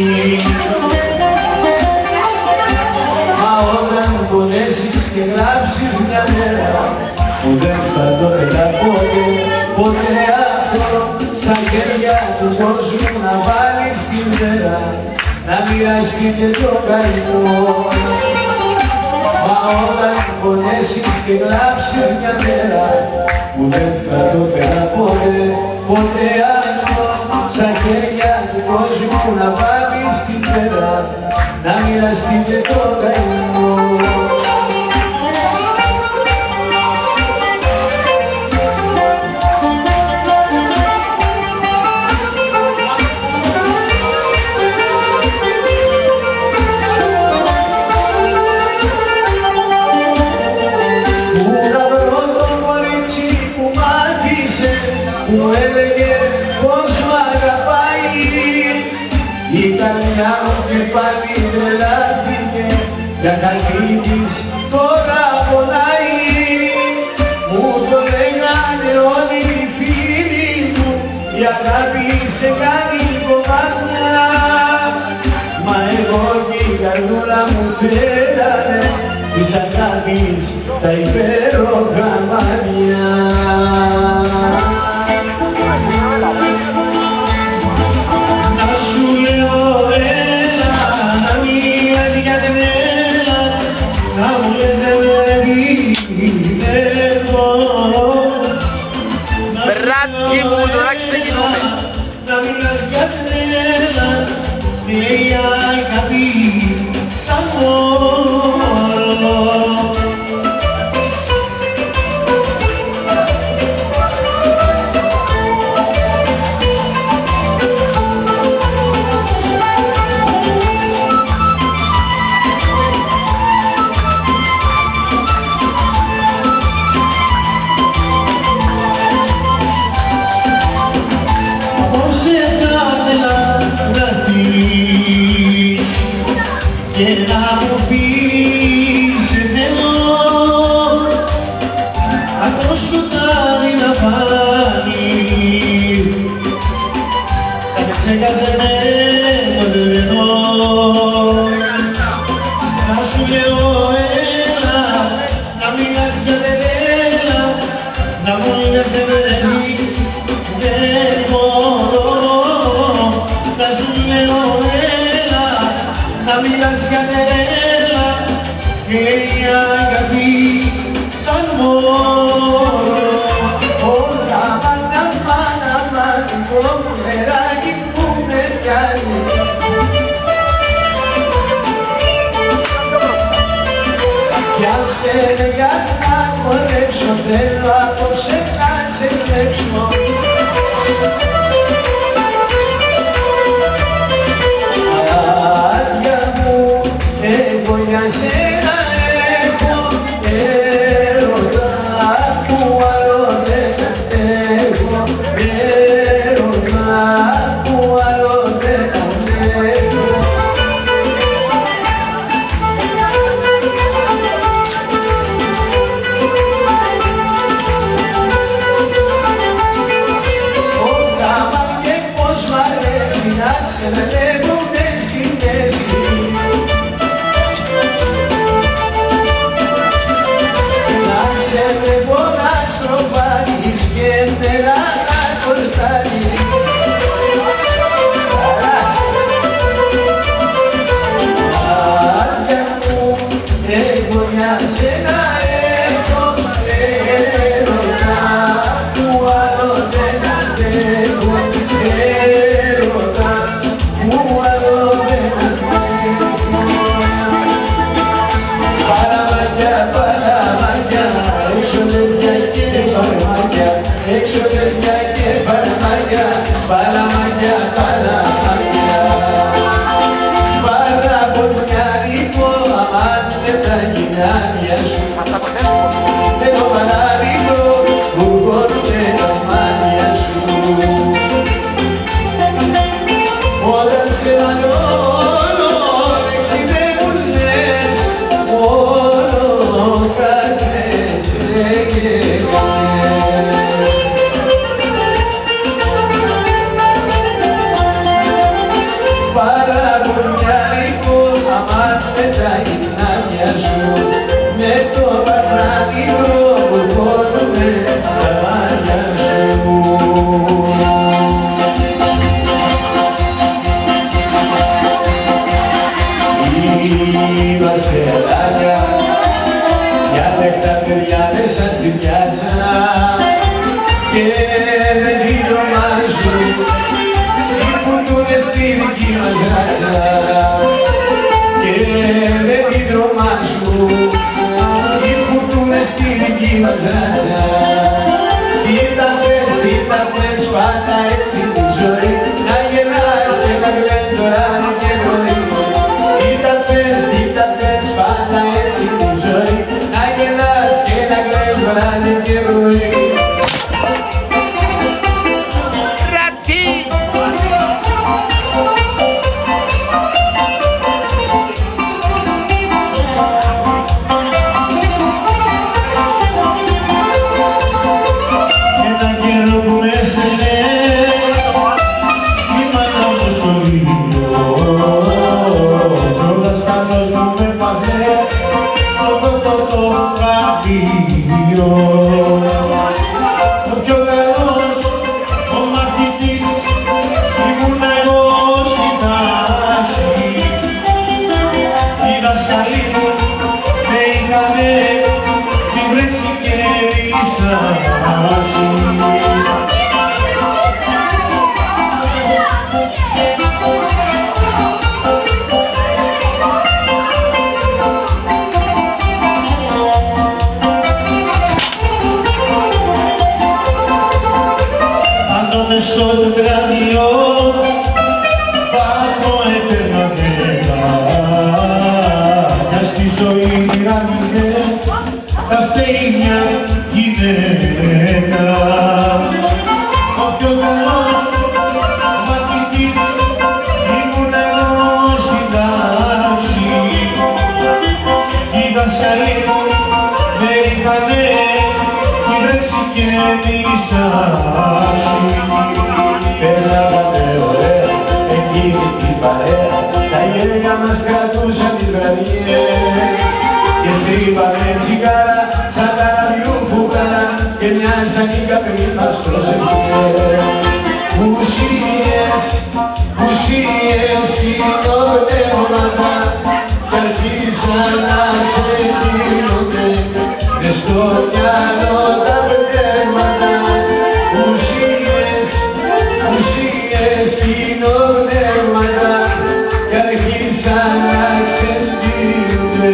Μα όταν πονέσεις και γράψεις μια μέρα που δεν θα το θέλα ποτέ αυτό στα χέρια του κόσμου να βάλεις την μέρα να μοιραστείτε το καημό. Μα όταν πονέσεις και γράψεις μια μέρα που δεν θα το θέλα ποτέ αυτό στα χέρια του κόσμου να βάλεις την μέρα να μοιραστείτε το καημό. Μου έλεγε πως μ' αγαπάει, η καρδιά μου και πάλι τρελάθηκε, για καλή της τώρα πονάει. Μου το λέγανε όλοι οι φίλοι του, η αγάπη σε κάνει κομμάτια, μα εγώ και η καρδούλα μου θέλανε της αγάπης τα υπέροχα μάτια. Μπράτκι μου, τώρα ξεκινούμε. Να μιλάς για τρέλα, λέει αγάπη σαν μωρό. Και να μου πεις θέλω απ' το σκοτάδι να φάνει σαν ξεκαζεμένο τρένο. Να σου λέω έλα, να μιλάς για τρέλα, να μου λες δεν πρέπει, δεν μπορώ. Να σου λέω έλα, να μιλάς για τρέλα και η αγάπη σαν μωρό. Όλα αμάν, το νεράκι που με κάνει. Πιάσε με για να χορέψω, θέλω απόψε να σε κλέψω. Για σένα έχω έρωτα που άλλο δεν έχω, έρωτα που άλλο δεν έχω. Όλα μα και πως μ' αρέσει να σε βλέπουνε στη μέση. Έξω παιδιά και παραμάκια, παλαμάκια, παλαμάκια. Πάρα από το μυαλικό, αμάν με τα γυνάρια σου. Με το παράδειγμα που κόβουνε τα μάτια σου. Όταν σε μαλώνω, έξι δεν μου λες, μόνο κάθεσαι και para σκελάκια, για λεχτά παιδιά μέσα στη πιάτσα και δεν την τρομάζουν οι φουρτούνες στη δική μας ράτσα και δεν την τρομάζουν οι φουρτούνες στη δική μας ράτσα. Τι τα θες, πάντα έτσι τη ζωή, να γελάς και να κλαις βράδυ και πρωί. Τι τα θες, πάντα έτσι τη ζωή, να γελάς και να κλαις βράδυ και πρωί. Ο πιο καλός, ο μαθητής, ήμουν εγώ στην τάξη. Οι δασκαλοί μου με είχανε τη βρέσει και τη στάση. Στο τετράδιο πάνω έπαιρνα νερά κι στη ζωή μοιράζεται τα φταίει μια γυναίκα. Ο πιο καλός μαθητής ήμουν εγώ στην τάξη. Οι δασκαλοί με είχανε τη βρέση και τη στάση. Περνάγαμε ωραία εκείνη την παρέα, τα γέλια μας κρατούσαν τις βραδιές και στρίβανε τσιγάρα σαν καραβιού φούγαρα και μοιάζαν οι καπνοί μας προσευχές. Ουσίες κοινωνεύματα κι αρχίσαν να ξεγίνονται μες στο μυαλό τα πνεύματα. Ουσίες κοινωνεύματα κι αρχίσαν να ξεντίνονται